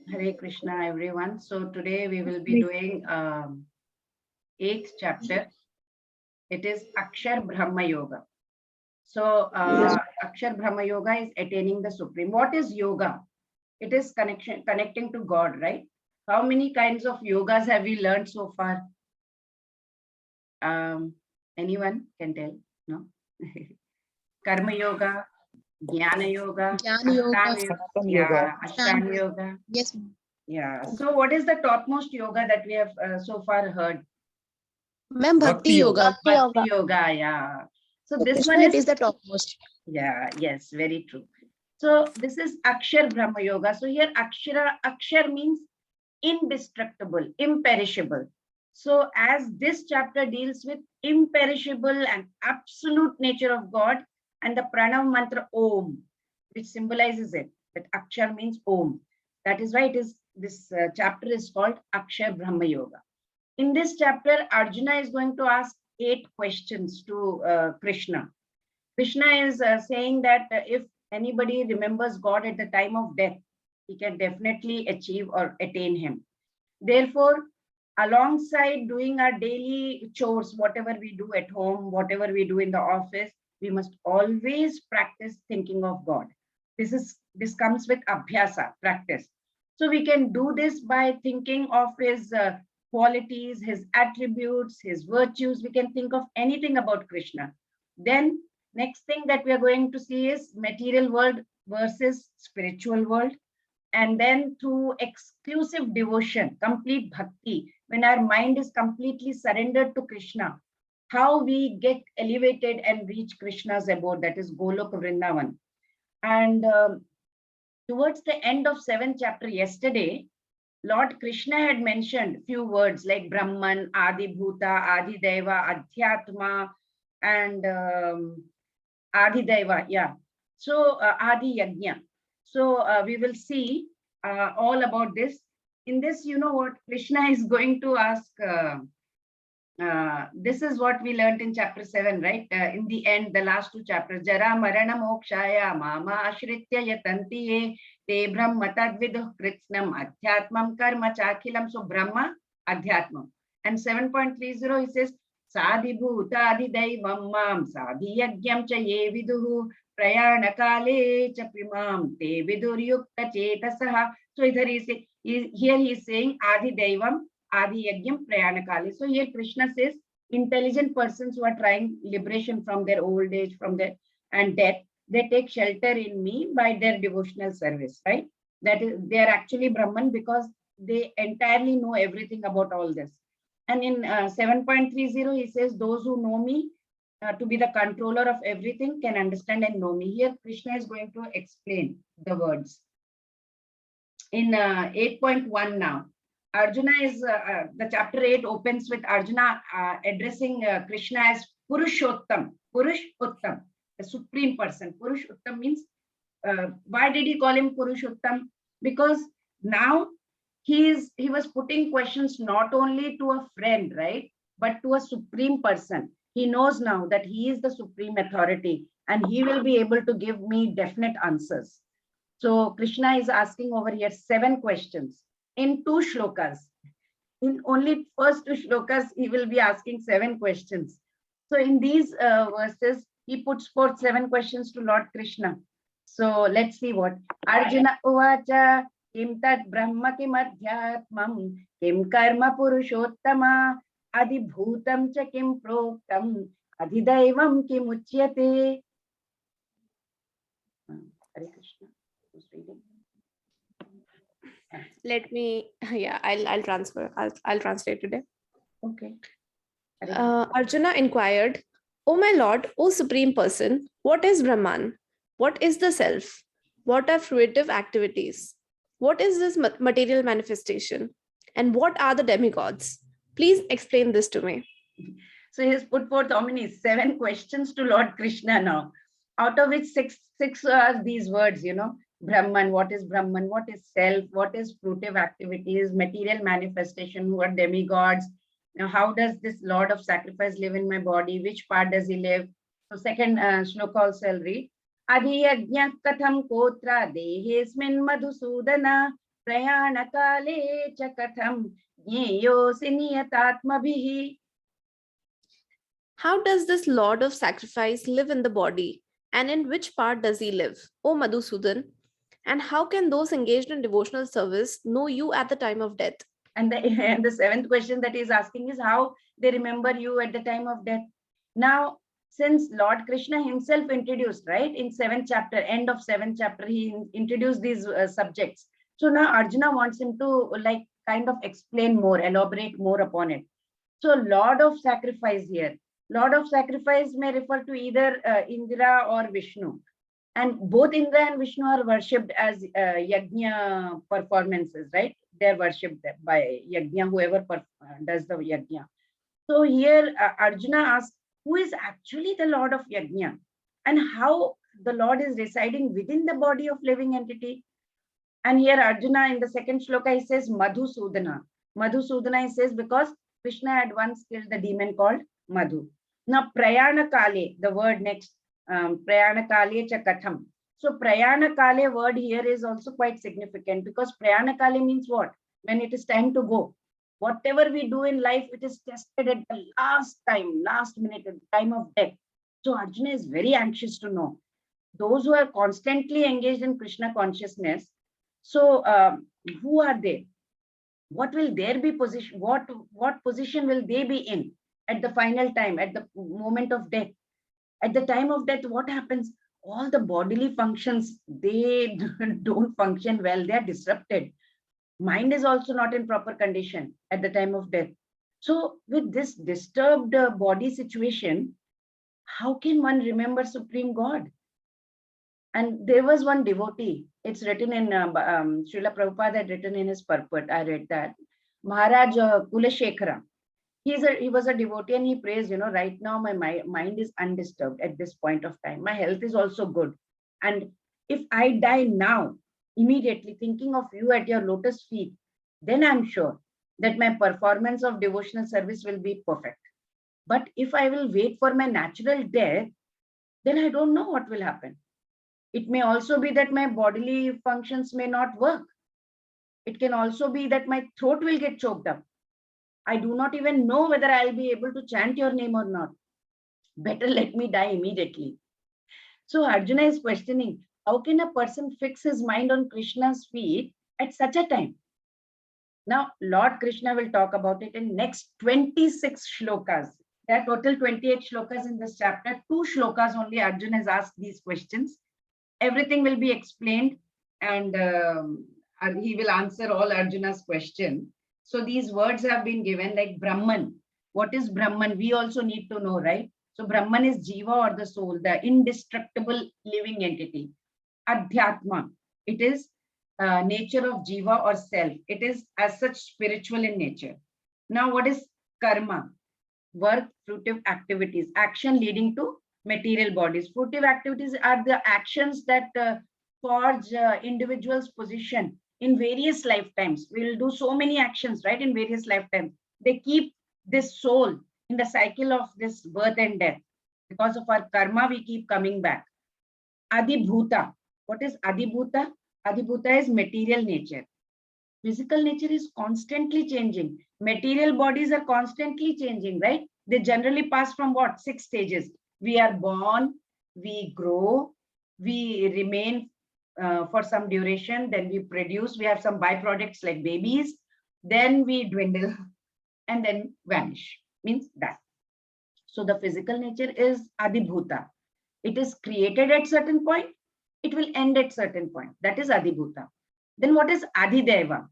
Hare Krishna, everyone. So today we will be doing 8th chapter. It is Akshar Brahma Yoga. So Akshar Brahma Yoga is attaining the Supreme. What is yoga? It is connecting to God, right? How many kinds of yogas have we learned so far? Anyone can tell? No? Karma Yoga, Jnana Yoga, Jnana Yoga, Ashtanga Yoga, yeah, Ashtanga Yoga. yes, Yeah. So what is the topmost yoga that we have so far heard? ma'am, Bhakti Yoga. Bhakti Yoga, yeah. So So this Krishna, one it is, is the topmost. yeah, yes, very true. So this is Akshar Brahma Yoga. So here Akshar means indestructible, imperishable. So as this chapter deals with imperishable and absolute nature of God and the Pranav mantra Om, which symbolizes it, that Akshar means Om. That is why it is this chapter is called Akshar Brahma Yoga. In this chapter, Arjuna is going to ask 8 questions to Krishna. Krishna is saying that if anybody remembers God at the time of death, he can definitely achieve or attain him. Therefore, alongside doing our daily chores, whatever we do at home, whatever we do in the office, we must always practice thinking of God. This comes with abhyasa, practice. So we can do this by thinking of his qualities, his attributes, his virtues. We can think of anything about Krishna. Then next thing that we are going to see is material world versus spiritual world. And then through exclusive devotion, complete bhakti, when our mind is completely surrendered to Krishna, how we get elevated and reach Krishna's abode, that is Golok Vrindavan. And towards the end of 7th chapter yesterday, Lord Krishna had mentioned few words like Brahman, Adi Bhuta, Adi Deva, Adhyatma, and Adi Deva, yeah. So Adi Yajna. So we will see all about this. In this, you know what, Krishna is going to ask, this is what we learned in chapter 7, right? In the end, the last 2 chapters, Jara Marana Mokshaya Mama Ashritya Yatanti Ye Te Brahma Tadviduh Kritsnam Adhyatmam Karma Chakhilam. So Brahma, Adhyatmam. And 7.30, he says, Sadhi Bhutadi Daivam Mam Sadhi Yagyam Cha Ye Viduhu Prayana Kale Cha Primam Te Vidur Yukta Chetasaha. So here he is saying Adi Daivam Adi Yagyam Prayanakali. So here Krishna says intelligent persons who are trying liberation from their old age, from their and death, they take shelter in me by their devotional service, right? That is, they are actually Brahman because they entirely know everything about all this. And in 7.30, he says, those who know me to be the controller of everything can understand and know me. Here Krishna is going to explain the words. In 8.1 now, Arjuna is, the chapter 8 opens with Arjuna addressing Krishna as Purushottam, Purushottam, the supreme person. Purushottam means, why did he call him Purushottam? Because now he was putting questions not only to a friend, right, but to a supreme person. He knows now that he is the supreme authority and he will be able to give me definite answers. So Krishna is asking over here 7 questions in 2 shlokas. In only first 2 shlokas, he will be asking 7 questions. So in these verses, he puts forth 7 questions to Lord Krishna. So let's see what. Arjuna uvacha kim tat brahma kim adhyatmam kim karma purushottama adibhutam cha kim proktam adhidaivam kim uchyate. Hare Krishna. Who's reading? Let me, yeah, I'll translate today. Okay. Arjuna inquired, O my lord, O supreme person, what is Brahman? What is the self? What are fruitive activities? What is this material manifestation? And what are the demigods? Please explain this to me. So he has put forth how many? 7 questions to Lord Krishna now, out of which six are these words, you know. Brahman, what is Brahman? What is self? What is fruitive activities? Material manifestation, who are demigods? Now, how does this Lord of sacrifice live in my body? Which part does he live? So second shloka also I'll read. Adhiyajna katham kotra dehesmin madhusudana प्रयाणकाले च कथं ज्ञेयोऽसि नियतात्मभिः. How does this Lord of Sacrifice live in the body, and in which part does he live, O Madhusudan? And how can those engaged in devotional service know you at the time of death? And and the seventh question that he's asking is how they remember you at the time of death. Now, since Lord Krishna himself introduced, right, in 7th chapter, end of 7th chapter, he introduced these subjects. So now Arjuna wants him to like kind of explain more, elaborate more upon it. So Lord of Sacrifice here. Lord of Sacrifice may refer to either Indra or Vishnu. And both Indra and Vishnu are worshipped as yajna performances, right? They're worshipped by yajna, whoever does the yajna. So here Arjuna asks, who is actually the Lord of yajna, and how the Lord is residing within the body of living entity? And here Arjuna in the second shloka, he says Madhusudana. Madhusudana he says because Krishna had once killed the demon called Madhu. Now Prayana Kale, the word next, Prayana Kale cha Katham. So Prayana Kale word here is also quite significant because Prayana Kale means what? When it is time to go. Whatever we do in life, it is tested at the last time, last minute, at the time of death. So Arjuna is very anxious to know. Those who are constantly engaged in Krishna consciousness, so who are they? What will their be position? What position will they be in at the final time, at the moment of death? At the time of death, what happens? All the bodily functions, they don't function well. They are disrupted. Mind is also not in proper condition at the time of death. So with this disturbed body situation, how can one remember Supreme God? And there was one devotee, it's written in, Srila Prabhupada had written in his purport, I read that, Maharaj Kulashekara. He was a devotee and he prays, right now my mind is undisturbed at this point of time. My health is also good. And if I die now, immediately thinking of you at your lotus feet, then I'm sure that my performance of devotional service will be perfect. But if I will wait for my natural death, then I don't know what will happen. It may also be that my bodily functions may not work. It can also be that my throat will get choked up. I do not even know whether I'll be able to chant your name or not. Better let me die immediately. So Arjuna is questioning, how can a person fix his mind on Krishna's feet at such a time? Now, Lord Krishna will talk about it in next 26 shlokas. There are total 28 shlokas in this chapter. 2 shlokas only Arjuna has asked these questions. Everything will be explained and he will answer all Arjuna's question. So these words have been given like Brahman. What is Brahman? We also need to know, right? So Brahman is Jiva or the soul, the indestructible living entity. Adhyatma, it is nature of Jiva or self. It is as such spiritual in nature. Now what is karma? Work, fruitive activities, action leading to material bodies. Fruitive activities are the actions that forge individuals' position in various lifetimes. We will do so many actions, right, in various lifetimes. They keep this soul in the cycle of this birth and death. Because of our karma, we keep coming back. Adibhuta. What is Adibhuta? Adibhuta is material nature. Physical nature is constantly changing. Material bodies are constantly changing, right? They generally pass from what? 6 stages. We are born, we grow, we remain for some duration, then we produce, we have some byproducts like babies, then we dwindle and then vanish, means that. So the physical nature is Adibhuta. It is created at certain point, it will end at certain point. That is Adibhuta. Then what is Adideva?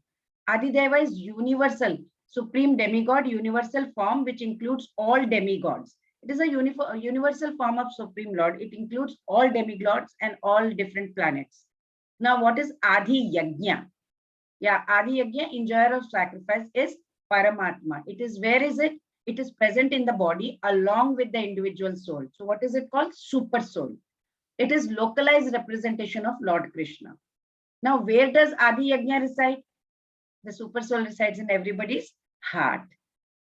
Adideva is universal, supreme demigod, universal form which includes all demigods. It is a universal form of Supreme Lord. It includes all demigods and all different planets. Now, what is Adi Yajna? Yeah, Adi Yajna, enjoyer of sacrifice, is Paramatma. It is, where is it? It is present in the body along with the individual soul. So what is it called? Super soul. It is localized representation of Lord Krishna. Now, where does Adi Yajna reside? The super soul resides in everybody's heart.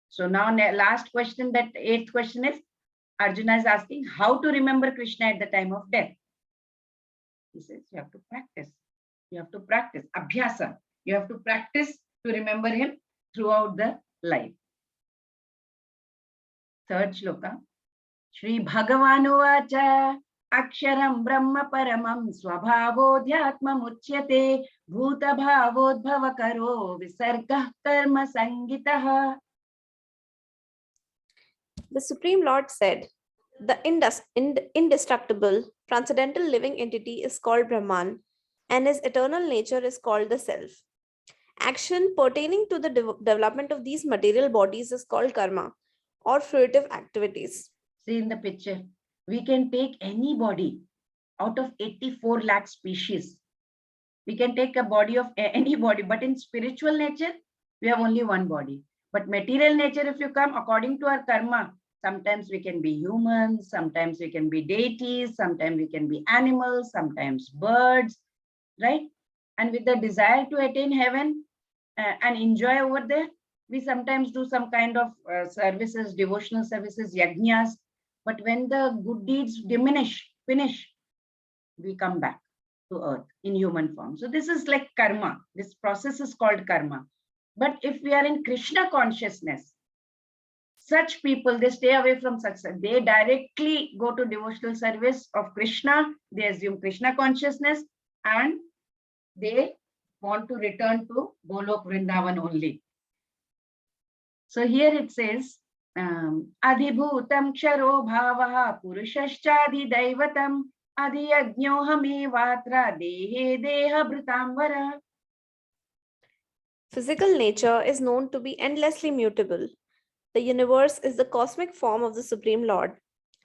So now last question, that 8th question is, Arjuna is asking how to remember Krishna at the time of death. He says you have to practice. You have to practice. Abhyasa. You have to practice to remember him throughout the life. Third shloka. Shri Bhagavanuvacha Aksharam Brahma Paramam Swabhavodhyatmam Uchyate Bhuta Bhavodbhavakaro Visargah Karma Sangitah. The Supreme Lord said, the indestructible, transcendental living entity is called Brahman, and his eternal nature is called the Self. Action pertaining to the development of these material bodies is called karma, or fruitive activities. See in the picture, we can take any body out of 84 lakh species. We can take a body of any body, but in spiritual nature, we have only one body. But material nature, if you come according to our karma, sometimes we can be humans, sometimes we can be deities, sometimes we can be animals, sometimes birds, right? And with the desire to attain heaven and enjoy over there, we sometimes do some kind of services, devotional services, yajnas. But when the good deeds finish, we come back to earth in human form. So this is like karma. This process is called karma. But if we are in Krishna consciousness, such people, they stay away from such. They directly go to devotional service of Krishna. They assume Krishna consciousness and they want to return to Golok Vrindavan only. So here it says, Adhibhutam Ksharo Bhavaha Purushashchadi Daivatam Adhiyajnyohame Vatra Dehe Deha Bhritamvara. Physical nature is known to be endlessly mutable. The universe is the cosmic form of the Supreme Lord,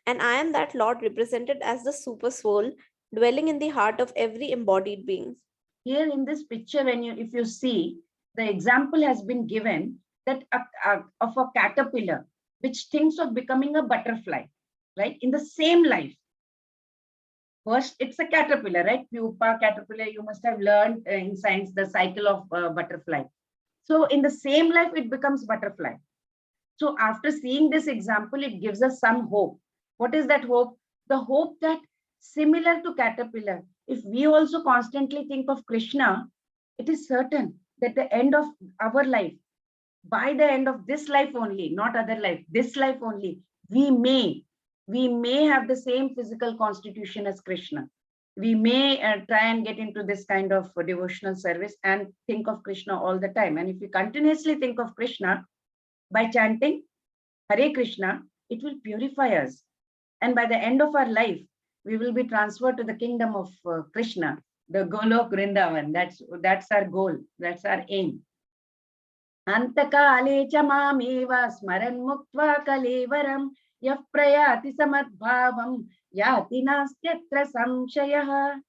and I am that Lord represented as the super soul dwelling in the heart of every embodied being. Here in this picture, if you see, the example has been given that of a caterpillar which thinks of becoming a butterfly, right? In the same life. First, it's a caterpillar, right? Pupa, caterpillar, you must have learned in science the cycle of butterfly. So in the same life, it becomes butterfly. So after seeing this example, it gives us some hope. What is that hope? The hope that similar to caterpillar, if we also constantly think of Krishna, it is certain that the end of our life, by the end of this life only, not other life, this life only, we may have the same physical constitution as Krishna. We may try and get into this kind of devotional service and think of Krishna all the time. And if we continuously think of Krishna, by chanting Hare Krishna, it will purify us. And by the end of our life, we will be transferred to the kingdom of Krishna, the Golok Vrindavan. That's our goal. That's our aim. Antakale cha mameva smaran muktva kalevaram yah prayati samadbhavam yati nastyatra samshayah.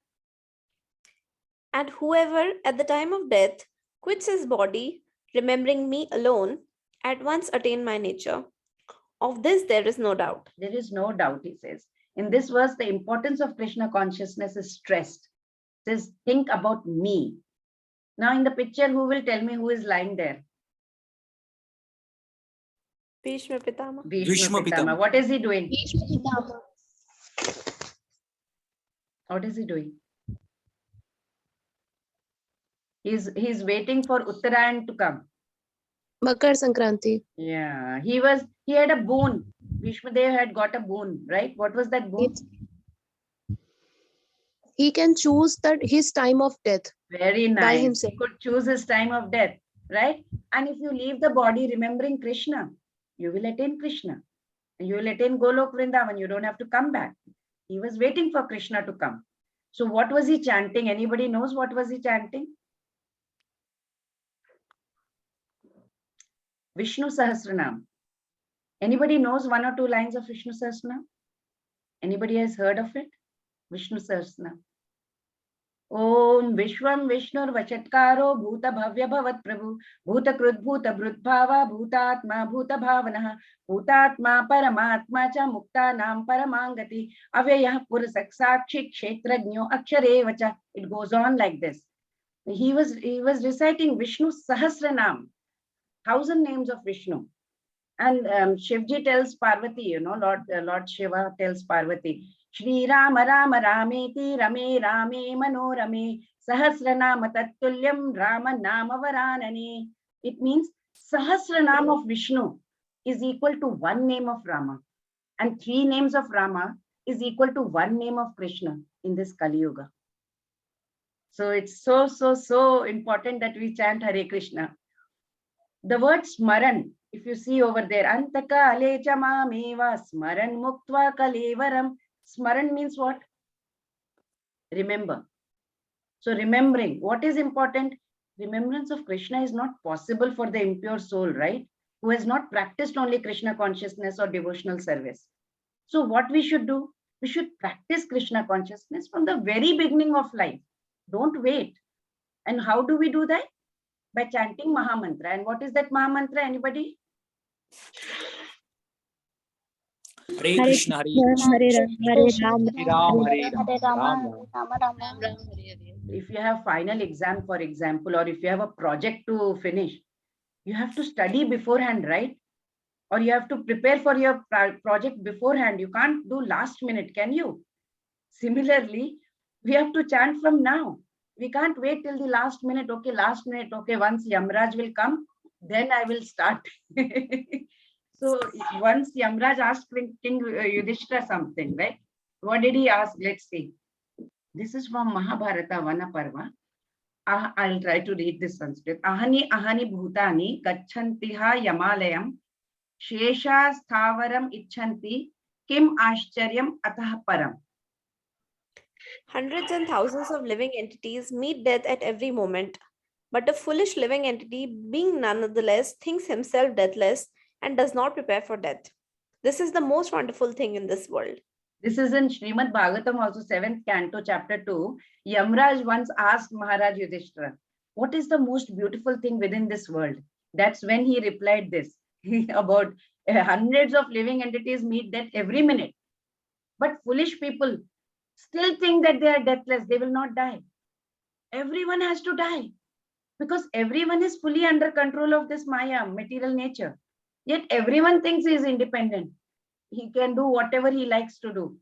And whoever at the time of death quits his body, remembering me alone, at once attain my nature. Of this there is no doubt. There is no doubt, he says. In this verse, the importance of Krishna consciousness is stressed. It says, think about me. Now in the picture, who will tell me who is lying there? Bhishma Pitama. Bhishma Pitama. What is he doing? What is he doing? He's waiting for Uttarayan to come. Makar Sankranti. Yeah, he had a boon. Bhishma Dev had got a boon, right? What was that boon? He can choose that his time of death. Very nice. By himself. He could choose his time of death, right? And if you leave the body remembering Krishna, you will attain Krishna. You will attain Golok Vrindavan. You don't have to come back. He was waiting for Krishna to come. So what was he chanting? Anybody knows what was he chanting? Vishnu Sahasranam. Anybody knows one or two lines of Vishnu Sahasranam? Anybody has heard of it? Vishnu Sahasranam. Om Vishwam Vishnur Vachatkaro Bhuta Bhavya Bhavat Prabhu Bhuta Krut Bhuta Brutbhava Bhutatma Bhuta Bhavanaha Bhutatma Paramatma Cha Mukta Nam Paramangati Avyayah Purasakshakshi Kshetrajnyo Akshare Vacha. It goes on like this. He was reciting Vishnu Sahasranam, 1000 names of Vishnu. And Shivji tells Parvati, Lord Shiva tells Parvati, Shri Rama Rama Rameti Rame Rame Manorame Sahasranama Tattulyam Rama Nama Varanane. It means Sahasranam of Vishnu is equal to one name of Rama, and 3 names of Rama is equal to one name of Krishna in this Kali Yuga. So it's so important that we chant Hare Krishna. The word smaran, if you see over there, Antakale chamameva smaran muktva kalevaram. Smaran means what? Remember. So remembering, what is important? Remembrance of Krishna is not possible for the impure soul, right? Who has not practiced only Krishna consciousness or devotional service. So what we should do? We should practice Krishna consciousness from the very beginning of life. Don't wait. And how do we do that? By chanting Mahamantra. And what is that Mahamantra? Anybody? Hare Krishna, Hare Krishna, Hare Ram, Hare Ram, Hare Ram, Ram Ram. If you have final exam, for example, or if you have a project to finish, you have to study beforehand, right? Or you have to prepare for your project beforehand. You can't do last minute, can you? Similarly, we have to chant from now. We can't wait till the last minute. Okay, last minute. Okay, once Yamraj will come, then I will start. So once Yamraj asked King Yudhishthira something, right? What did he ask? Let's see. This is from Mahabharata Vana Parva. I'll try to read this Sanskrit. Ahani ahani bhutani gachantiha yamalayam shesha sthavaram icchanti kim ashcharyam atah param. Hundreds and thousands of living entities meet death at every moment, but a foolish living entity, being nonetheless, thinks himself deathless and does not prepare for death. This is the most wonderful thing in this world. This is in Srimad Bhagavatam, also 7th canto, chapter 2. Yamraj once asked Maharaj Yudhishthira, what is the most beautiful thing within this world? That's when he replied this, about hundreds of living entities meet death every minute. But foolish people still think that they are deathless, they will not die. Everyone has to die because everyone is fully under control of this Maya, material nature. Yet everyone thinks he is independent. He can do whatever he likes to do.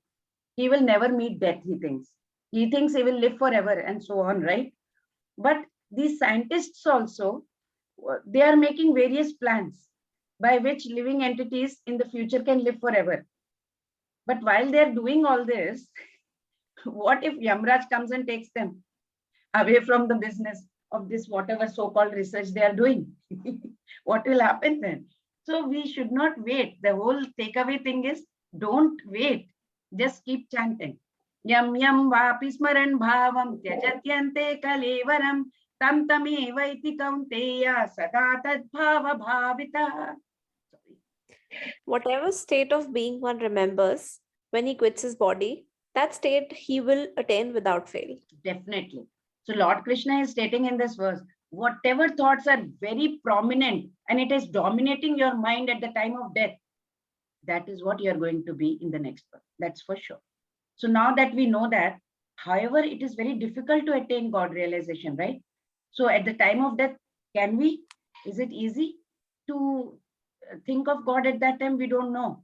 He will never meet death, he thinks. He thinks he will live forever and so on, right? But these scientists also, they are making various plans by which living entities in the future can live forever. But while they're doing all this, what if Yamraj comes and takes them away from the business of this whatever so-called research they are doing? What will happen then? So we should not wait. The whole takeaway thing is don't wait. Just keep chanting. Yam yam vapi smaran bhavam tyajatyante kalevaram tam tameva iti kaunteya sada tad bhava bhavita. Whatever state of being one remembers when he quits his body, that state he will attain without fail. Definitely. So Lord Krishna is stating in this verse, whatever thoughts are very prominent and it is dominating your mind at the time of death, that is what you are going to be in the next birth. That's for sure. So now that we know that, however, it is very difficult to attain God realization, right? So at the time of death, can we? Is it easy to think of God at that time? We don't know.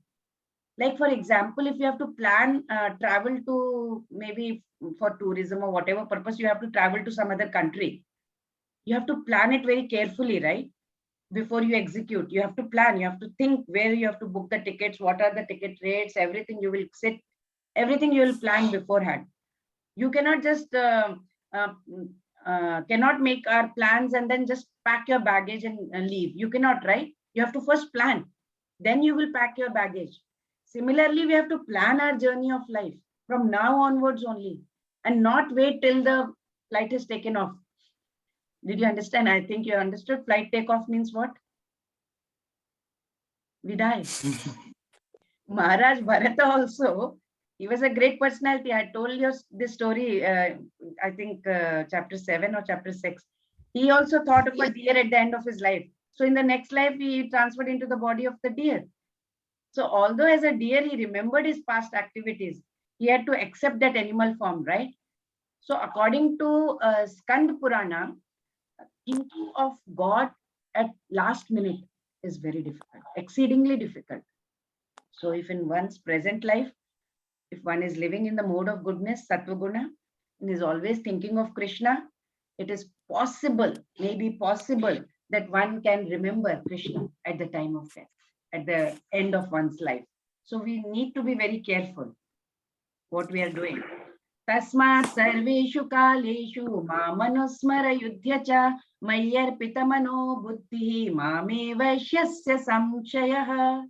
Like, for example, if you have to plan travel to maybe for tourism or whatever purpose, you have to travel to some other country. You have to plan it very carefully, right? Before you execute, you have to plan, you have to think where you have to book the tickets, what are the ticket rates, everything you will sit, everything you will plan beforehand. You cannot just cannot make our plans and then just pack your baggage and leave. You cannot, right? You have to first plan, then you will pack your baggage. Similarly, we have to plan our journey of life from now onwards only and not wait till the flight is taken off. Did you understand? I think you understood. Flight takeoff means what? We die. Maharaj Bharata also, he was a great personality. I told you this story, I think chapter 7 or chapter 6. He also thought of a deer at the end of his life. So in the next life, he transferred into the body of the deer. So although as a deer, he remembered his past activities, he had to accept that animal form, right? So according to Skand Purana, thinking of God at last minute is very difficult, exceedingly difficult. So if in one's present life, if one is living in the mode of goodness, Sattva Guna, and is always thinking of Krishna, it is possible, maybe possible, that one can remember Krishna at the time of death, at the end of one's life. So we need to be very careful what we are doing. Tasmat sarveshu kaleshu mamanusmara yudhya cha mayyarpitamano buddhi mame vaishyasya samshayah.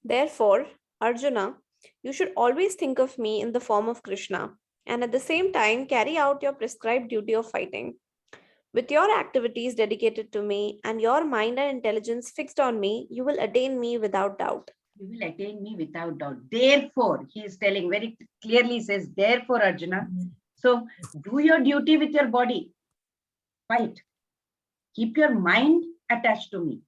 Therefore, Arjuna, you should always think of me in the form of Krishna and at the same time carry out your prescribed duty of fighting. With your activities dedicated to me and your mind and intelligence fixed on me, you will attain me without doubt. You will attain me without doubt. Therefore, he is telling very clearly, says, therefore, Arjuna. So do your duty with your body. Fight. Keep your mind attached to me.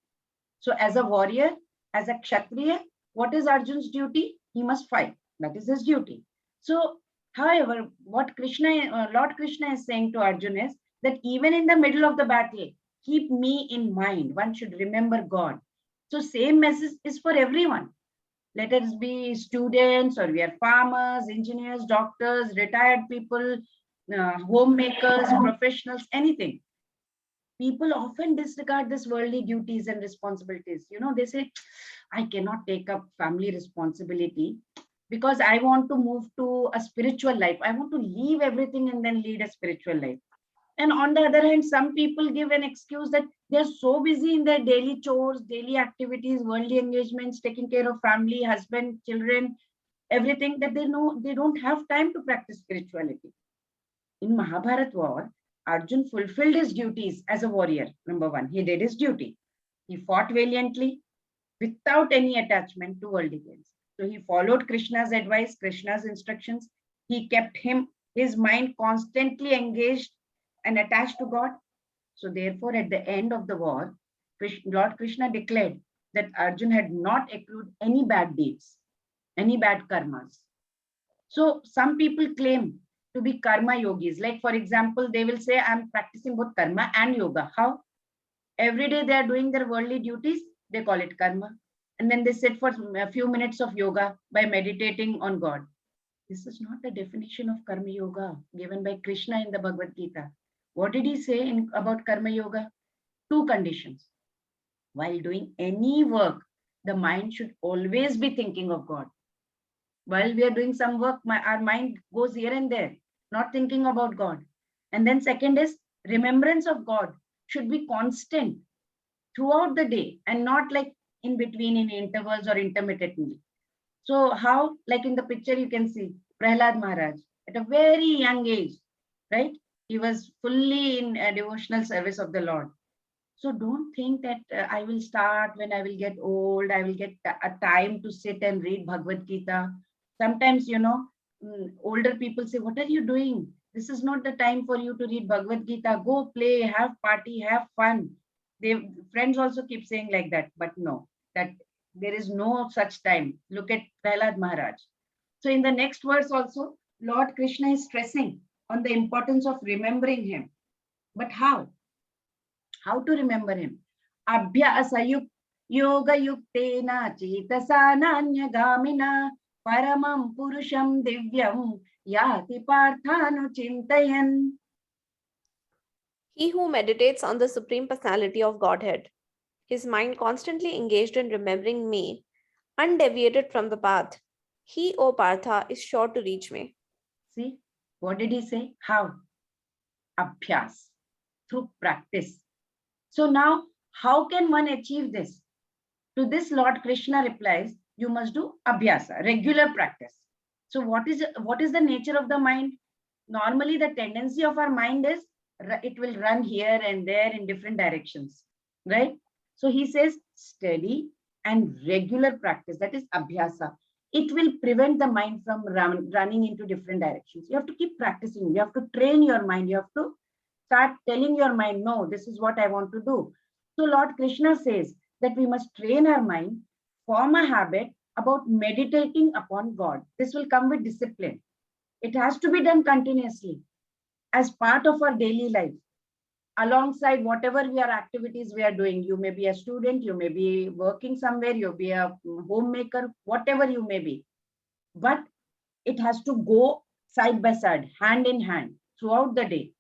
So as a warrior, as a Kshatriya, what is Arjun's duty? He must fight. That is his duty. So, however, what Lord Krishna is saying to Arjuna is that even in the middle of the battle, keep me in mind. One should remember God. So same message is for everyone. Let us be students, or we are farmers, engineers, doctors, retired people, homemakers, professionals, anything. People often disregard this worldly duties and responsibilities. You know, they say, I cannot take up family responsibility because I want to move to a spiritual life. I want to leave everything and then lead a spiritual life. And on the other hand, some people give an excuse that they're so busy in their daily chores, daily activities, worldly engagements, taking care of family, husband, children, everything, that they know they don't have time to practice spirituality. In Mahabharat war, Arjun fulfilled his duties as a warrior. Number one, he did his duty. He fought valiantly without any attachment to worldly gains. So he followed Krishna's advice, Krishna's instructions. He kept his mind constantly engaged and attached to God. So therefore, at the end of the war, Lord Krishna declared that Arjun had not accrued any bad deeds, any bad karmas. So some people claim to be karma yogis. Like, for example, they will say, I'm practicing both karma and yoga. How? Every day they are doing their worldly duties, they call it karma. And then they sit for a few minutes of yoga by meditating on God. This is not the definition of karma yoga given by Krishna in the Bhagavad Gita. What did he say about karma yoga? Two conditions. While doing any work, the mind should always be thinking of God. While we are doing some work, our mind goes here and there, not thinking about God. And then second is remembrance of God should be constant throughout the day and not like in between, in intervals or intermittently. So how, like in the picture you can see Prahlad Maharaj at a very young age, right? He was fully in a devotional service of the Lord. So don't think that I will start when I will get old, I will get a time to sit and read Bhagavad Gita. Sometimes, you know, older people say, what are you doing? This is not the time for you to read Bhagavad Gita. Go play, have party, have fun. Friends also keep saying like that, but no, that there is no such time. Look at Prahlad Maharaj. So in the next verse also, Lord Krishna is stressing on the importance of remembering him. But how? How to remember him? Abhyasa yoga yuktena chetasa nanya paramam purusham divyam yati parthanu chintayan. He who meditates on the Supreme Personality of Godhead, his mind constantly engaged in remembering me, undeviated from the path, he, O Partha, is sure to reach me. See, what did he say? How? Abhyas, through practice. So now, how can one achieve this? To this, Lord Krishna replies, you must do abhyasa, regular practice. So what is the nature of the mind? Normally, the tendency of our mind is it will run here and there in different directions, right? So he says steady and regular practice, that is abhyasa. It will prevent the mind from running into different directions. You have to keep practicing. You have to train your mind. You have to start telling your mind, no, this is what I want to do. So Lord Krishna says that we must train our mind, form a habit about meditating upon God. This will come with discipline. It has to be done continuously as part of our daily life. alongside whatever we are activities we are doing. You may be a student, you may be working somewhere, you may be a homemaker, whatever you may be. But it has to go side by side, hand in hand throughout the day.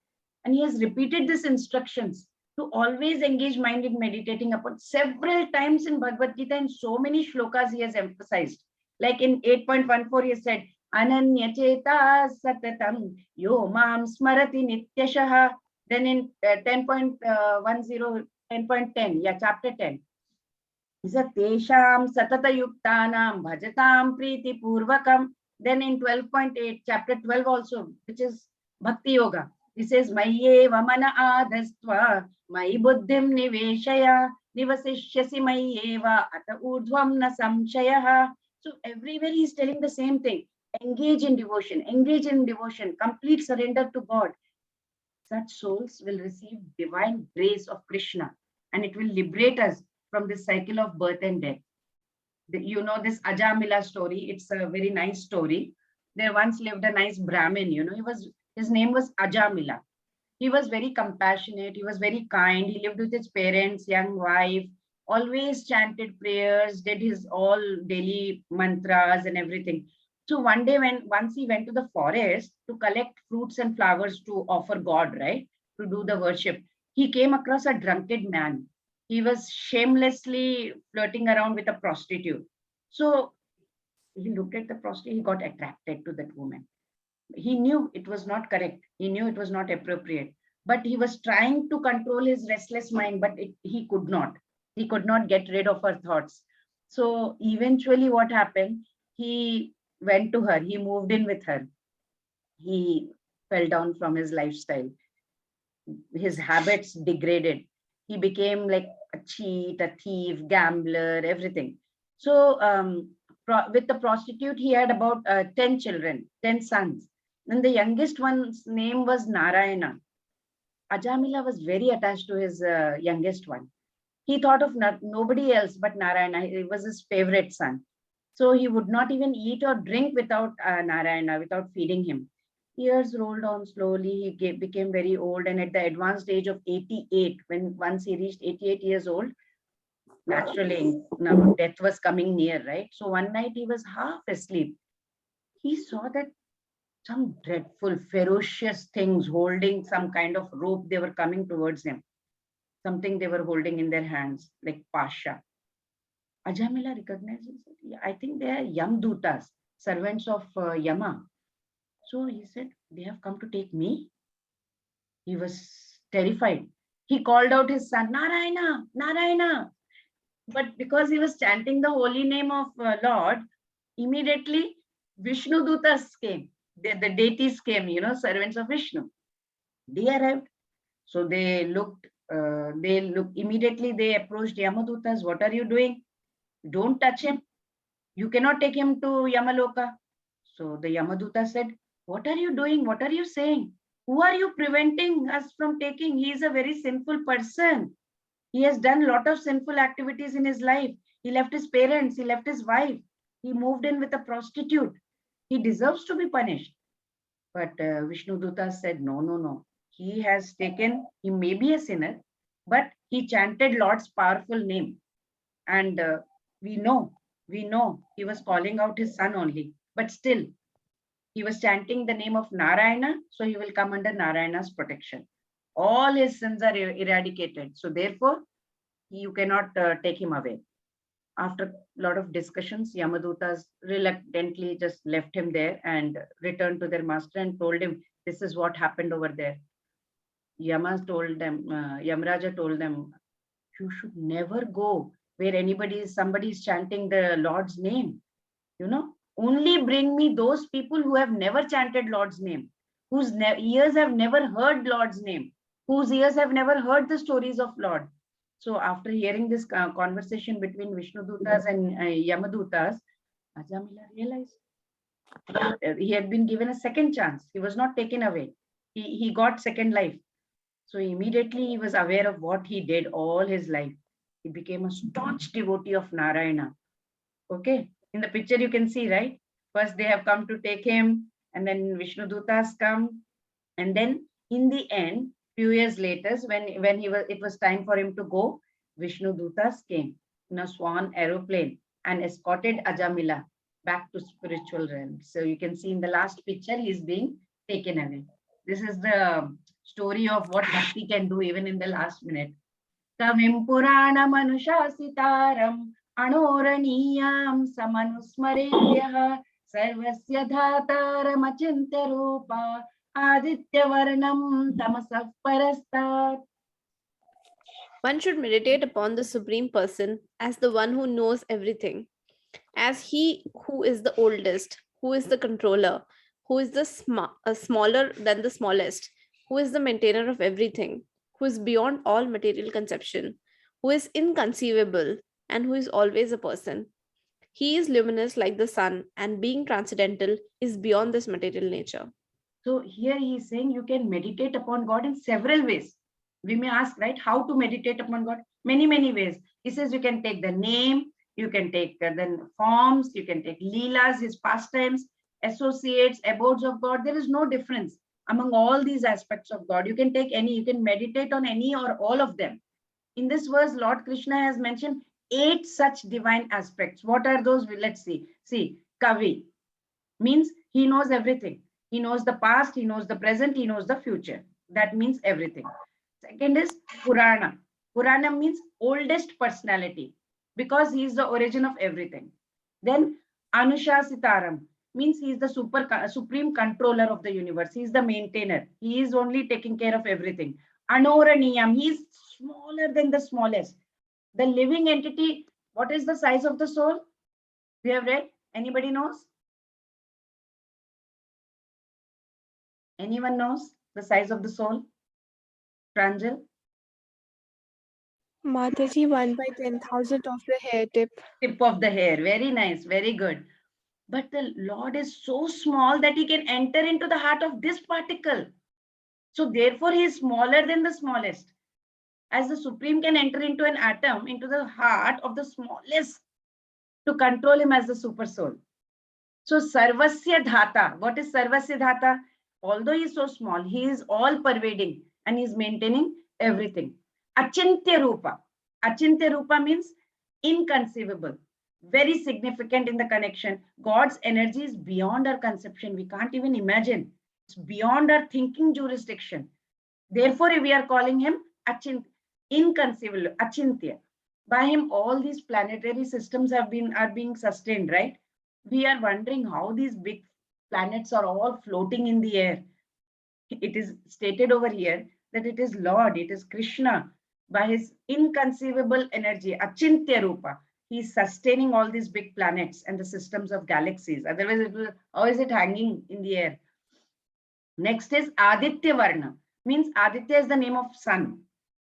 And he has repeated these instructions to always engage mind in meditating upon. Several times in Bhagavad Gita, in so many shlokas, he has emphasized. Like in 8.14, he said, Ananya cheta satatam yo mam smarati nityashaha. Then in 10.10, 10.10, yeah, chapter 10. He said, Tesham satata yuktanam bhajatam priti purvakam. Then in 12.8, chapter 12 also, which is Bhakti Yoga, he says, Mayye vamana adhastva, Mai buddhim niveshaya, nivasishyasi mayyeva, ata urdhvam na samshayah. So everywhere he is telling the same thing. Engage in devotion, complete surrender to God. Such souls will receive divine grace of Krishna, and it will liberate us from this cycle of birth and death. You know this Ajamila story. It's a very nice story. There once lived a nice Brahmin, his name was Ajamila. He was very compassionate. He was very kind. He lived with his parents, young wife, always chanted prayers, did his all daily mantras and everything. So one day once he went to the forest to collect fruits and flowers to offer God, right, to do the worship, he came across a drunkard man. He was shamelessly flirting around with a prostitute. So he looked at the prostitute, he got attracted to that woman. He knew it was not correct. He knew it was not appropriate. But he was trying to control his restless mind, but he could not. He could not get rid of her thoughts. So eventually what happened? He went to her. He moved in with her. He fell down from his lifestyle. His habits degraded. He became like a cheat, a thief, gambler, everything. So with the prostitute, he had about 10 children, 10 sons. And the youngest one's name was Narayana. Ajamila was very attached to his youngest one. He thought of nobody else but Narayana. It was his favorite son. So he would not even eat or drink without Narayana, without feeding him. Years rolled on slowly. He became very old. And at the advanced age of 88, once he reached 88 years old, naturally, now death was coming near, right? So one night he was half asleep. He saw that some dreadful, ferocious things holding some kind of rope, they were coming towards him. Something they were holding in their hands, like Pasha. Ajamila recognizes it. I think they are Yamdutas, servants of Yama. So he said, they have come to take me. He was terrified. He called out his son, Narayana, Narayana. But because he was chanting the holy name of Lord, immediately Vishnu Dutas came. The deities came, servants of Vishnu. They arrived. So they looked immediately, they approached Yamadutas. What are you doing? Don't touch him. You cannot take him to Yamaloka. So the Yamaduta said, what are you doing? What are you saying? Who are you preventing us from taking? He is a very sinful person. He has done a lot of sinful activities in his life. He left his parents. He left his wife. He moved in with a prostitute. He deserves to be punished. But Vishnu Dutta said, no, no, no. He may be a sinner, but he chanted Lord's powerful name. And we know he was calling out his son only. But still, he was chanting the name of Narayana, so he will come under Narayana's protection. All his sins are eradicated. So therefore, you cannot take him away. After a lot of discussions, Yamadutas reluctantly just left him there and returned to their master and told him, this is what happened over there. Yamaraja told them, you should never go where somebody is chanting the Lord's name. Only bring me those people who have never chanted Lord's name, whose ears have never heard Lord's name, whose ears have never heard the stories of Lord. So after hearing this conversation between Vishnu Dutas and Yamadutas, Ajamila realized he had been given a second chance. He was not taken away. He got second life. So immediately he was aware of what he did all his life. He became a staunch devotee of Narayana. Okay. In the picture you can see, right? First they have come to take him, and then Vishnu Dutas come. And then in the end, Few years later, when it was time for him to go, Vishnu Dutas came in a swan aeroplane and escorted Ajamila back to spiritual realm. So you can see in the last picture, he's being taken away. This is the story of what Bhakti can do even in the last minute. Kavim Puranam Anushasitaram Anoraniyam Samanusmaretyah Sarvasya Dhataram Achintya Rupa Aditya Varnam Tamasah Parastat. One should meditate upon the Supreme Person as the one who knows everything, as he who is the oldest, who is the controller, who is the smaller than the smallest, who is the maintainer of everything, who is beyond all material conception, who is inconceivable, and who is always a person. He is luminous like the sun, and being transcendental is beyond this material nature. So here he is saying you can meditate upon God in several ways. We may ask, right, how to meditate upon God? Many, many ways. He says you can take the name, you can take the forms, you can take Leelas, his pastimes, associates, abodes of God. There is no difference among all these aspects of God. You can take any, you can meditate on any or all of them. In this verse, Lord Krishna has mentioned 8 such divine aspects. What are those? Let's see. See, Kavi means he knows everything. He knows the past, he knows the present, he knows the future. That means everything. Second is Purana. Purana means oldest personality because he is the origin of everything. Then Anushasitaram means he is the supreme controller of the universe. He is the maintainer. He is only taking care of everything. Anoraniyam, he is smaller than the smallest. The living entity, what is the size of the soul? We have read. Anybody knows? Anyone knows the size of the soul? Pranjal? Mataji, 1/10,000 of the hair tip. Tip of the hair. Very nice. Very good. But the Lord is so small that he can enter into the heart of this particle. So therefore, he is smaller than the smallest. As the Supreme can enter into an atom, into the heart of the smallest to control him as the super soul. So Sarvasya Dhata. What is Sarvasya Dhata? Although he is so small, he is all pervading and he is maintaining everything. Achintya Rupa. Achintya Rupa means inconceivable. Very significant in the connection. God's energy is beyond our conception. We can't even imagine. It's beyond our thinking jurisdiction. Therefore, we are calling him Achintya, inconceivable, Achintya. By him, all these planetary systems are being sustained, right? We are wondering how these big planets are all floating in the air. It is stated over here that it is Lord, it is Krishna, by his inconceivable energy, Achintya Rupa. He is sustaining all these big planets and the systems of galaxies. Otherwise, how is it hanging in the air? Next is Aditya Varna. Means Aditya is the name of sun.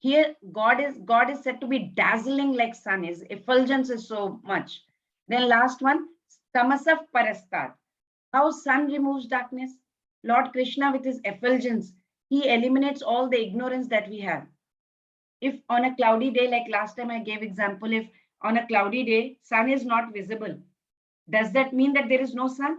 Here, God is said to be dazzling like sun. His effulgence is so much. Then last one, Tamasah Parastat. How sun removes darkness? Lord Krishna with his effulgence, he eliminates all the ignorance that we have. If on a cloudy day, like last time I gave example, if on a cloudy day, sun is not visible, does that mean that there is no sun?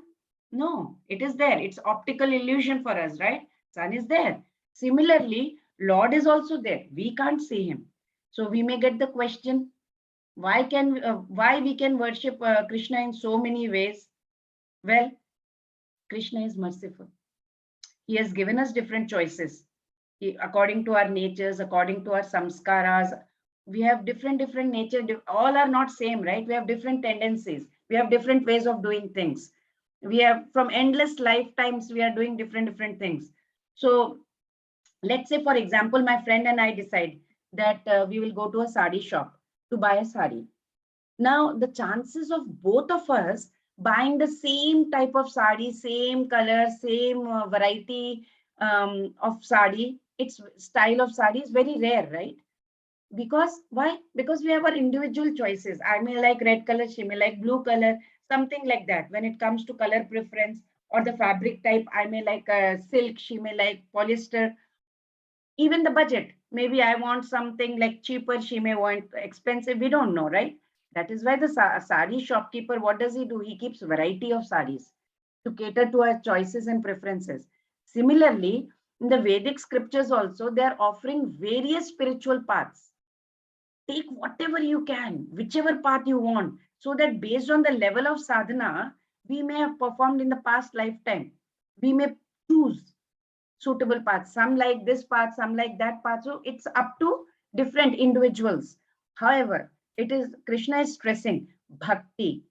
No, it is there. It's optical illusion for us, right? Sun is there. Similarly, Lord is also there. We can't see him. So we may get the question, why we can worship Krishna in so many ways? Well, Krishna is merciful. He has given us different choices. According to our natures, according to our samskaras, we have different nature. All are not same, right? We have different tendencies. We have different ways of doing things. We have from endless lifetimes, we are doing different things. So let's say, for example, my friend and I decide that we will go to a sari shop to buy a sari. Now, the chances of both of us buying the same type of sari, same color, same variety of sari, its style of sari is very rare, right? Because why? Because we have our individual choices. I may like red color, she may like blue color, something like that. When it comes to color preference or the fabric type, I may like silk, she may like polyester. Even the budget, maybe I want something like cheaper, she may want expensive. We don't know, right? That is why the sari shopkeeper, what does he do? He keeps variety of saris to cater to our choices and preferences. Similarly, In the Vedic scriptures also, they are offering various spiritual paths. Take whatever you can, whichever path you want, so that based on the level of sadhana we may have performed in the past lifetime, we may choose suitable paths. Some like this path, some like that path. So it's up to different individuals. However, it is Krishna is stressing bhakti,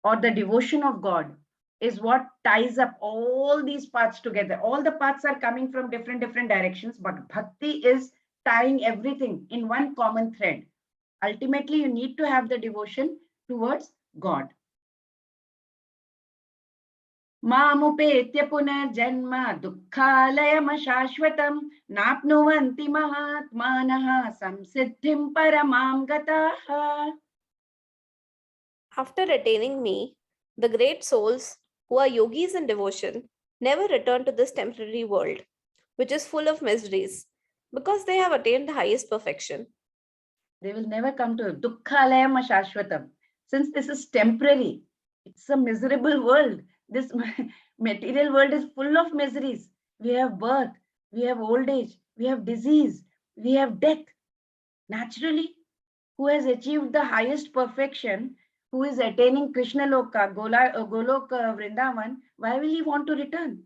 or the devotion of God, is what ties up all these paths together. All the paths are coming from different directions, but bhakti is tying everything in one common thread. Ultimately, you need to have the devotion towards God. मामुपेत्य पुनर्जन्म दुःखालयमशाश्वतं नाप्नुवन्ति महात्मानः संसिद्धिं परमां गताः. After attaining me, the great souls who are yogis in devotion never return to this temporary world, which is full of miseries, because they have attained the highest perfection. They will never come to dukkhalayam ashashvatam. Since this is temporary, it's a miserable world. This material world is full of miseries. We have birth, we have old age, we have disease, we have death. Naturally, who has achieved the highest perfection, who is attaining Krishna Loka, Goloka, Vrindavan, why will he want to return?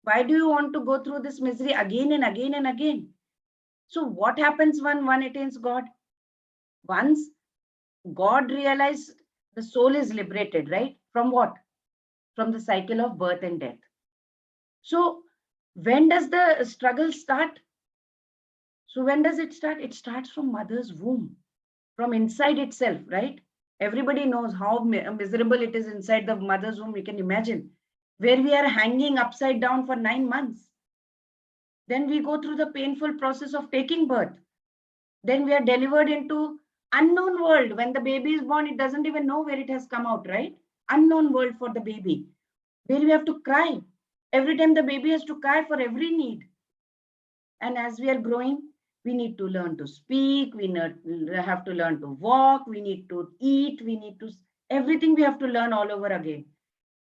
Why do you want to go through this misery again and again and again? So what happens when one attains God? Once God realizes, the soul is liberated, right? From what? From the cycle of birth and death. So when does the struggle start? So when does it start? It starts from mother's womb, from inside itself, right? Everybody knows how miserable it is inside the mother's womb. We can imagine, where we are hanging upside down for 9 months. Then we go through the painful process of taking birth. Then we are delivered into unknown world. When the baby is born, it doesn't even know where it has come out, right? Unknown world for the baby, where we have to cry. Every time the baby has to cry for every need. And as we are growing, we need to learn to speak, we have to learn to walk, we need to eat, everything we have to learn all over again.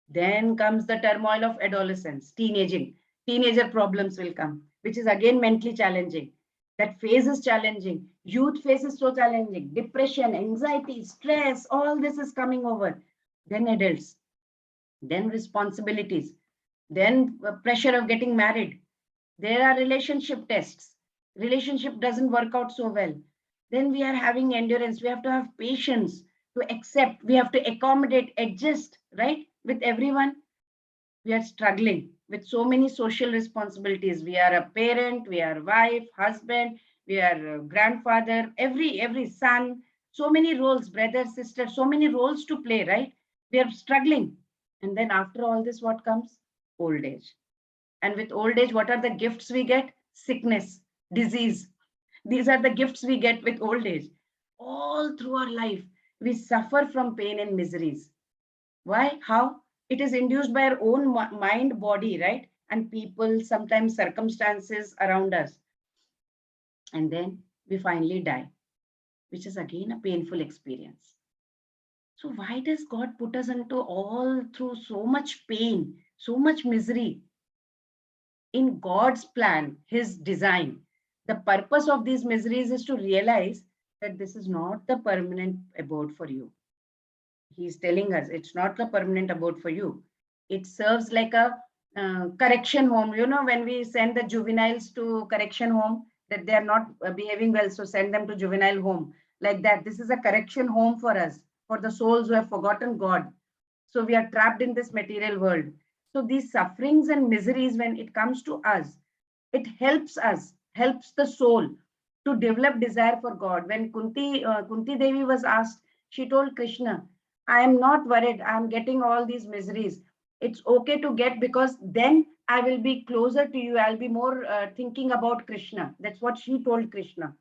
Then comes the turmoil of adolescence, teenaging. Teenager problems will come, which is again mentally challenging. That phase is challenging. Youth phase is so challenging. Depression, anxiety, stress, all this is coming over. Then adults, then responsibilities, then pressure of getting married. There are relationship tests. Relationship doesn't work out so well. Then we are having endurance. We have to have patience to accept. We have to accommodate, adjust, right? With everyone. We are struggling with so many social responsibilities. We are a parent, we are wife, husband, we are a grandfather, every son, so many roles, brother, sister, so many roles to play, right? We are struggling. And then after all this, what comes? Old age. And with old age, what are the gifts we get? Sickness, disease. These are the gifts we get with old age. All through our life, we suffer from pain and miseries. Why? How? It is induced by our own mind, body, right? And people, sometimes circumstances around us. And then we finally die, which is again a painful experience. So why does God put us into all through so much pain, so much misery? In God's plan, his design, the purpose of these miseries is to realize that this is not the permanent abode for you. He's telling us it's not the permanent abode for you. It serves like a correction home. You know, when we send the juveniles to correction home, that they are not behaving well, so send them to juvenile home. Like that, this is a correction home for us, for the souls who have forgotten God. So we are trapped in this material world. So these sufferings and miseries, when it comes to us, it helps us, helps the soul to develop desire for God. When Kunti Devi was asked, she told Krishna, I am not worried. I am getting all these miseries. It's okay to get, because then I will be closer to you. I'll be more thinking about Krishna. That's what she told Krishna.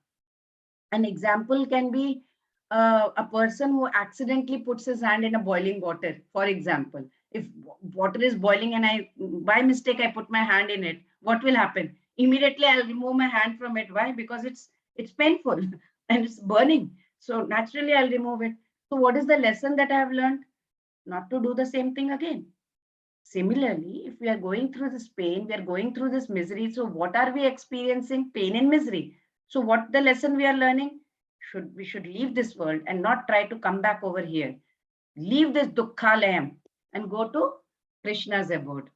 An example can be a person who accidentally puts his hand in a boiling water. For example, if water is boiling and by mistake, I put my hand in it, what will happen? Immediately, I'll remove my hand from it. Why? Because it's painful and it's burning. So naturally, I'll remove it. So what is the lesson that I have learned? Not to do the same thing again. Similarly, if we are going through this pain, we are going through this misery. So what are we experiencing? Pain and misery. So what the lesson we are learning? We should leave this world and not try to come back over here. Leave this dukkhalayam and go to Krishna's abode.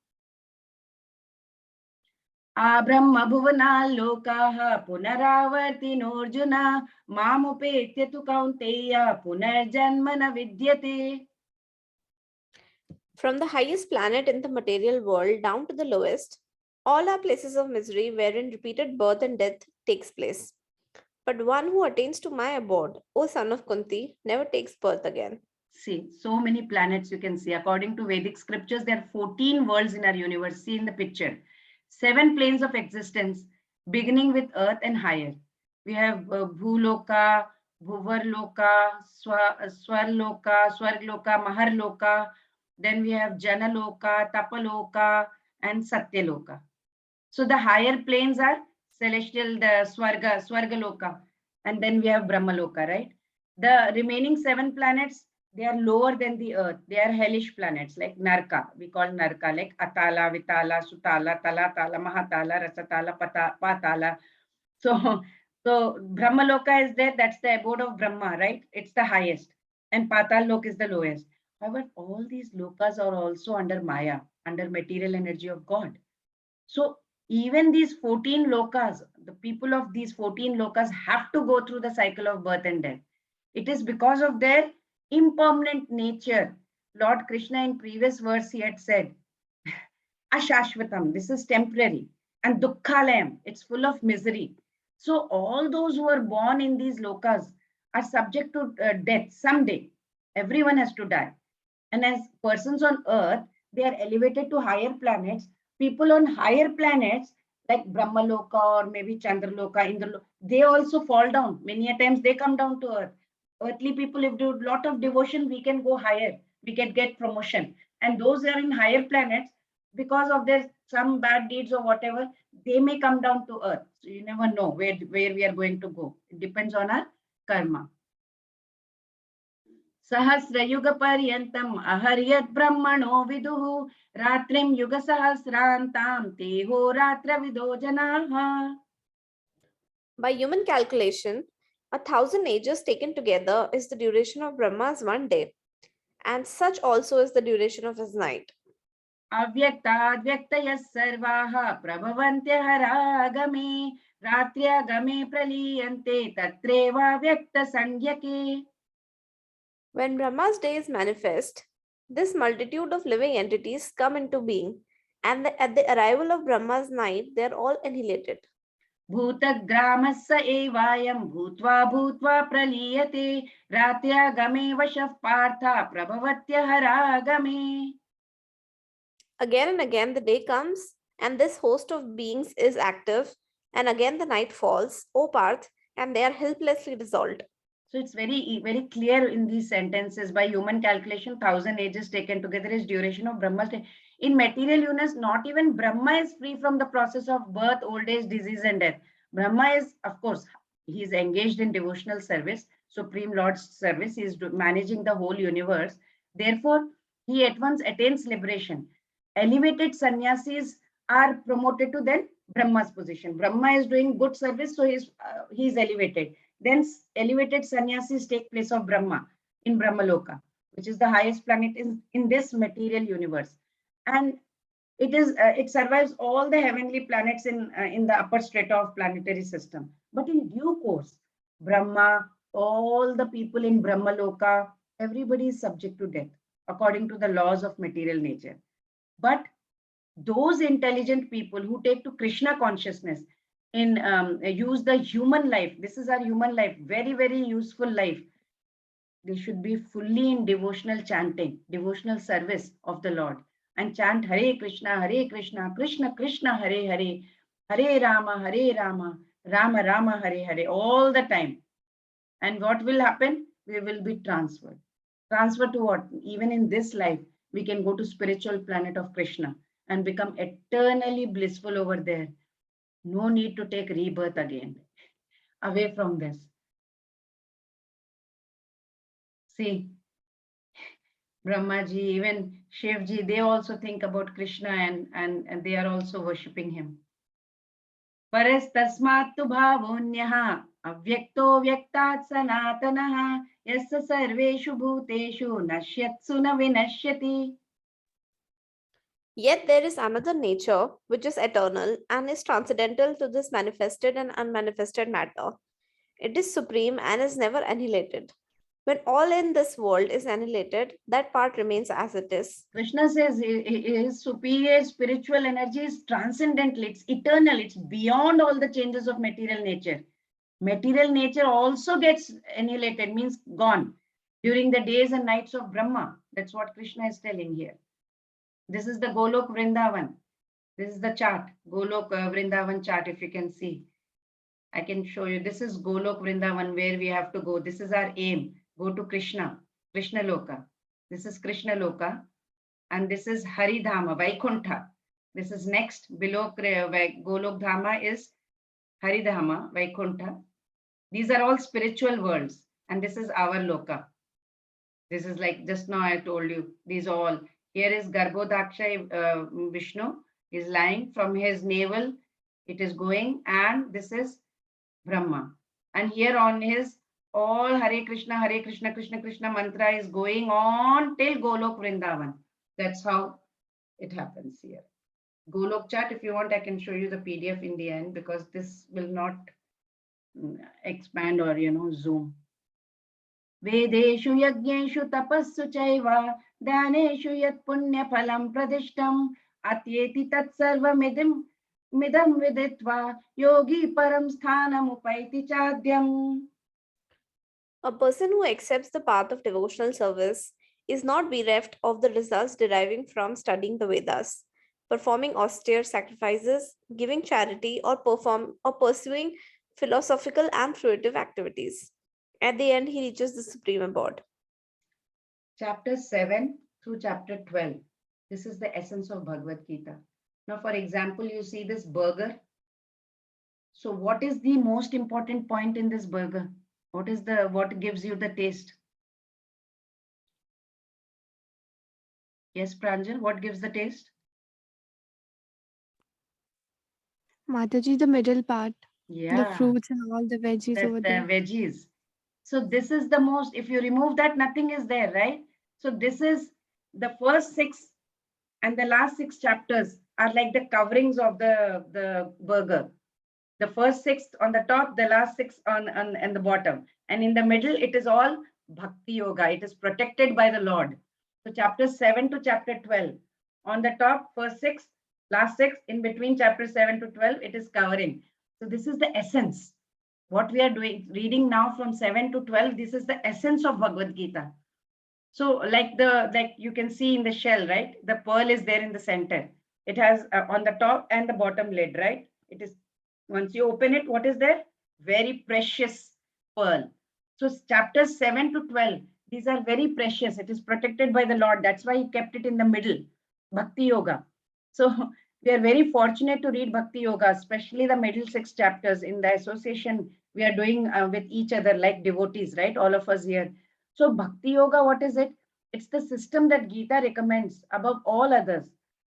Abrahma bhuvana lokaha punaravartinorjuna mamupetya tu kaunteya punarjanmana vidyate. From the highest planet in the material world down to the lowest, all are places of misery wherein repeated birth and death takes place. But one who attains to my abode, O son of Kunti, never takes birth again. See, so many planets you can see. According to Vedic scriptures, there are 14 worlds in our universe. See in the picture. 7 planes of existence, beginning with earth and higher. We have Bhuloka, Bhuvarloka, Swarloka, Swargloka, Maharloka. Then we have Janaloka, Tapaloka, and Satyaloka. So the higher planes are celestial, the Swargaloka. And then we have Brahmaloka, right? The remaining 7 planets, they are lower than the earth. They are hellish planets like Narka. We call Narka like Atala, Vitala, Sutala, Talatala, Mahatala, Rasatala, Patala. So Brahmaloka is there. That's the abode of Brahma, right? It's the highest. And Patal Lok is the lowest. However, all these lokas are also under Maya, under material energy of God. So even these 14 lokas, the people of these 14 lokas have to go through the cycle of birth and death. It is because of their impermanent nature. Lord Krishna in previous verse he had said, Ashashvatam, this is temporary, and Dukkhalayam, it's full of misery. So all those who are born in these lokas are subject to death someday. Everyone has to die. And as persons on earth, they are elevated to higher planets. People on higher planets like Brahmaloka or maybe Chandraloka, Indraloka, they also fall down. Many a times they come down to earth. Earthly people, if do a lot of devotion, we can go higher. We can get promotion. And those who are in higher planets, because of their some bad deeds or whatever, they may come down to earth. So you never know where we are going to go. It depends on our karma. सहस्रयुगपर्यन्तम् अहर्यत् ब्रह्मणो विदुः रात्रिं युगसहस्रान्तां ते होरात्रविदो जनाः. By human calculation, 1,000 ages taken together is the duration of Brahma's one day, and such also is the duration of his night. अव्यक्ताद्व्यक्तयः सर्वाः प्रभवन्त्यहरागमे रात्र्यागमे प्रलीयन्ते तत्रैवाव्यक्तसंज्ञके. When Brahma's day is manifest, this multitude of living entities come into being, and at the arrival of Brahma's night, they are all annihilated. भूतग्रामस्य एवायं भूत्वा भूत्वा प्रलीयते रात्र्यागमे वशः Partha प्रभवत्यहरागमे. Again and again the day comes, and this host of beings is active, and again the night falls, O Parth, and they are helplessly dissolved. So it's very clear in these sentences. By human calculation, 1,000 ages taken together is duration of Brahma's day. In material universe, not even Brahma is free from the process of birth, old age, disease, and death. Brahma is, of course, he is engaged in devotional service, Supreme Lord's service. He is managing the whole universe. Therefore, he at once attains liberation. Elevated sannyasis are promoted to then Brahma's position. Brahma is doing good service, so he is elevated. Then elevated sannyasis take place of Brahma in Brahmaloka, which is the highest planet in this material universe. And it survives all the heavenly planets in the upper strata of planetary system. But in due course, Brahma, all the people in Brahmaloka, everybody is subject to death according to the laws of material nature. But those intelligent people who take to Krishna consciousness, use the human life, this is our human life, very useful life, they should be fully in devotional chanting, devotional service of the Lord, and chant Hare Krishna, Krishna Krishna, Hare Hare, Hare Rama, Rama Rama, Hare Hare, all the time. And what will happen? We will be transferred. Transferred to what? Even in this life, we can go to spiritual planet of Krishna and become eternally blissful over there. No need to take rebirth again. Away from this. See, Brahma ji, even Shiv ji, they also think about Krishna and they are also worshipping him. Paras tasmat tu bhavonyaha avyakto vyaktat sanatanaha yassa sarveshu bhuteshu nashyatsu na vinashyati. Yet there is another nature which is eternal and is transcendental to this manifested and unmanifested matter. It is supreme and is never annihilated. When all in this world is annihilated, that part remains as it is. Krishna says his superior spiritual energy is transcendental, it's eternal, it's beyond all the changes of material nature. Material nature also gets annihilated, means gone, during the days and nights of Brahma. That's what Krishna is telling here. This is the Golok Vrindavan. This is the chart, Golok Vrindavan chart, if you can see. I can show you. This is Golok Vrindavan, where we have to go. This is our aim. Go to Krishna, Krishna Loka. This is Krishna Loka. And this is Haridhama, Vaikuntha. This is next, below Golok Dhama is Haridhama, Vaikuntha. These are all spiritual worlds. And this is our Loka. This is like just now I told you, these all. Here is Garbhodakshay Vishnu is lying from his navel. It is going, and this is Brahma. And here on his all Hare Krishna, Krishna Krishna mantra is going on till Golok Vrindavan. That's how it happens here. Golok chart, if you want, I can show you the PDF in the end, because this will not expand or, zoom. Vedeshu yajneshu tapassu chaiva daneshu yat punya phalam pradishtam atyeti tat sarvamidam midam viditva yogi param sthanam upaiti chadyam. A person who accepts the path of devotional service is not bereft of the results deriving from studying the Vedas, performing austere sacrifices, giving charity, or pursuing philosophical and fruitive activities. At the end, he reaches the supreme abode. Chapter 7 through chapter 12. This is the essence of Bhagavad-Gita. Now, for example, you see this burger. So what is the most important point in this burger? What gives you the taste? Yes, Pranjal, what gives the taste? Mataji, the middle part, Yeah, the fruits and all the veggies over the there. veggies. So this is the most, if you remove that, nothing is there, right? So this is the first 6 and the last 6 chapters are like the coverings of the burger. The first 6 on the top, the last 6 on the bottom. And in the middle, it is all Bhakti Yoga. It is protected by the Lord. So chapter 7 to chapter 12. On the top, first 6, last 6, in between chapter 7 to 12, it is covering. So this is the essence. What we are doing, reading now from 7 to 12, this is the essence of Bhagavad-Gita. So like you can see in the shell, right? The pearl is there in the center. It has on the top and the bottom lid, right? It is, once you open it, what is there? Very precious pearl. So chapters 7 to 12, these are very precious. It is protected by the Lord. That's why he kept it in the middle, Bhakti Yoga. So we are very fortunate to read Bhakti Yoga, especially the middle 6 chapters in the association we are doing with each other like devotees, right? All of us here. So Bhakti Yoga, what is it? It's the system that Gita recommends above all others.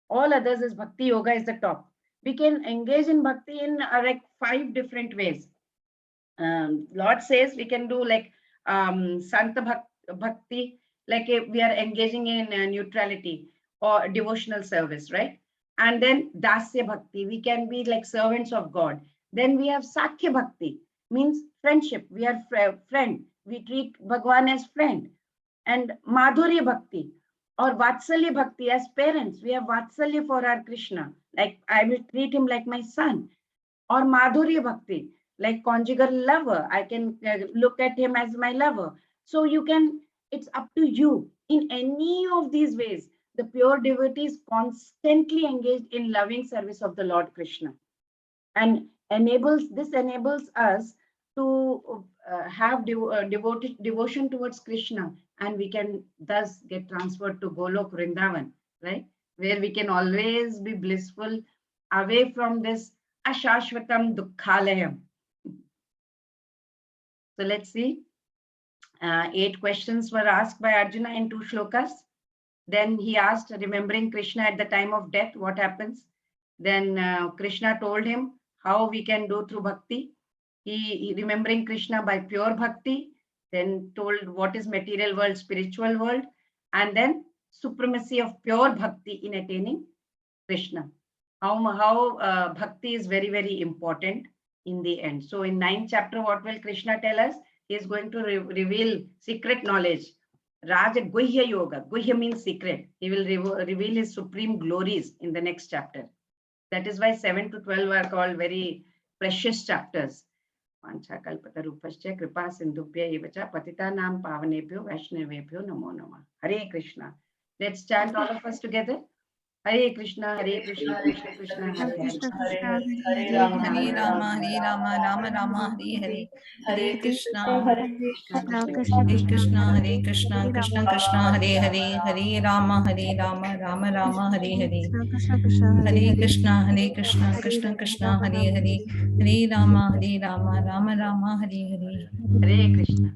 All others is Bhakti Yoga is the top. We can engage in Bhakti in like 5 different ways. Lord says we can do like Santa Bhakti, like we are engaging in neutrality or devotional service, right? And then Dasya Bhakti, we can be like servants of God. Then we have Sakhya Bhakti, means friendship. We are friend. We treat Bhagwan as friend. And Madhurya Bhakti or Vatsalya Bhakti as parents. We have Vatsalya for our Krishna. Like I will treat him like my son. Or Madhurya Bhakti, like conjugal lover. I can look at him as my lover. So you can, it's up to you. In any of these ways, the pure devotee is constantly engaged in loving service of the Lord Krishna. And this enables us to have devotion towards Krishna, and we can thus get transferred to Golok Vrindavan, right? Where we can always be blissful away from this Ashashvatam Dukkhalayam. So let's see. 8 questions were asked by Arjuna in 2 shlokas. Then he asked, remembering Krishna at the time of death, what happens? Then Krishna told him how we can do through bhakti. He remembering Krishna by pure bhakti, then told what is material world, spiritual world, and then supremacy of pure bhakti in attaining Krishna. How bhakti is very, very important in the end. So in 9th chapter, what will Krishna tell us? He is going to reveal secret knowledge. Raja Guhya Yoga. Guhya means secret. He will reveal his supreme glories in the next chapter. That is why 7 to 12 are called very precious chapters. Vanchakalpatarupascha kripa sindhubhya evacha patitanam pavanebhyo vaishnavebhyo namo namah. Hare Krishna. Let's chant all of us together. Hare Krishna, Krishna, Krishna, Hare Hare. Krishna Krishna, Hare Rama, Hare Rama, Rama Rama, Hare Hare. Hare Krishna, Hare Krishna, Krishna Hare Krishna, Hare Krishna, Krishna Krishna, Hare Hare. Hare Rama, Rama Rama, Hare Hare. Krishna Krishna, Hare Krishna, Krishna Krishna, Hare Hare. Hare Rama, Rama Rama, Hare Hare. Hare Krishna.